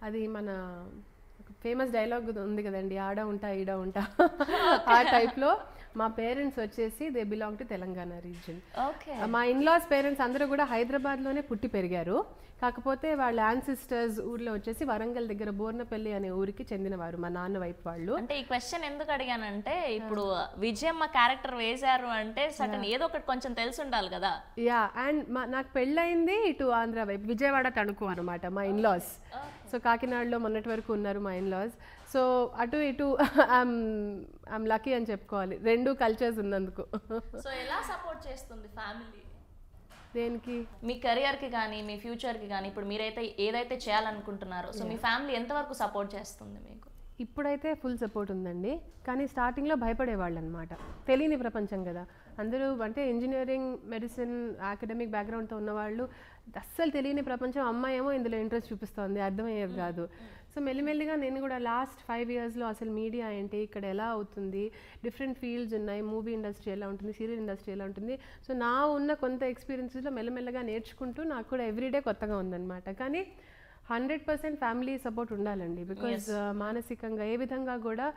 అది మన famous dialogue ఉంది కదండి, ఆడ ఉంటా ఈడ ఉంటా ఆ టైప్లో మా పేరెంట్స్ వచ్చేసి they belong to Telangana reason. మా ఇన్లాస్ పేరెంట్స్ అందరూ కూడా హైదరాబాద్లోనే పుట్టి పెరిగారు. కాకపోతే వాళ్ళ యాన్సిస్టర్స్ ఊర్లో వచ్చేసి వరంగల్ దగ్గర బోర్నపల్లి అనే ఊరికి చెందినవారు మా నాన్న వైపు వాళ్ళు. అంటే ఈ క్వశ్చన్ ఎందుకు అడిగానంటే ఇప్పుడు విజయమ్మ క్యారెక్టర్ వేశారు అంటే సటన్ ఏదో ఒకటి కొంచెం తెలిసి ఉండాలి కదా. యా, అండ్ నాకు పెళ్ళయింది ఇటు ఆంధ్ర వైపు, విజయవాడ తణుకు అనమాట మా ఇన్లాస్. సో కాకినాడలో మొన్నటి వరకు ఉన్నారు మా ఇన్లాస్. సో అటు ఇటు ఐమ్ లక్కీ అని చెప్పుకోవాలి, రెండు కల్చర్స్ ఉన్నందుకు. సో ఎలా సపోర్ట్ చేస్తుంది ఫ్యామిలీ దేనికి? మీ కెరియర్కి కానీ మీ ఫ్యూచర్కి కానీ ఇప్పుడు మీరైతే ఏదైతే చేయాలనుకుంటున్నారో సో మీ ఫ్యామిలీ ఎంతవరకు సపోర్ట్ చేస్తుంది మీకు? ఇప్పుడైతే ఫుల్ సపోర్ట్ ఉందండి, కానీ స్టార్టింగ్లో భయపడేవాళ్ళు అనమాట. తెలియని ప్రపంచం కదా, అందరూ అంటే ఇంజనీరింగ్, మెడిసిన్, అకాడమిక్ బ్యాక్గ్రౌండ్తో ఉన్నవాళ్ళు అస్సలు తెలియని ప్రపంచం. అమ్మాయి ఏమో ఇందులో ఇంట్రెస్ట్ చూపిస్తుంది, అర్థమయ్యేది కాదు. సో మెల్లిమెల్లిగా నేను కూడా లాస్ట్ 5 yearsలో అసలు మీడియా ఏంటి, ఇక్కడ ఎలా అవుతుంది, డిఫరెంట్ ఫీల్డ్స్ ఉన్నాయి, మూవీ ఇండస్ట్రీ ఎలా ఉంటుంది, సీరియల్ ఇండస్ట్రీ ఎలా ఉంటుంది. సో నా ఉన్న కొంత ఎక్స్పీరియన్సెస్లో మెల్లమెల్లగా నేర్చుకుంటూ నాకు కూడా ఎవ్రీడే కొత్తగా ఉందన్నమాట. కానీ 100% ఫ్యామిలీ సపోర్ట్ ఉండాలండి, బికాజ్ మానసికంగా ఏ విధంగా కూడా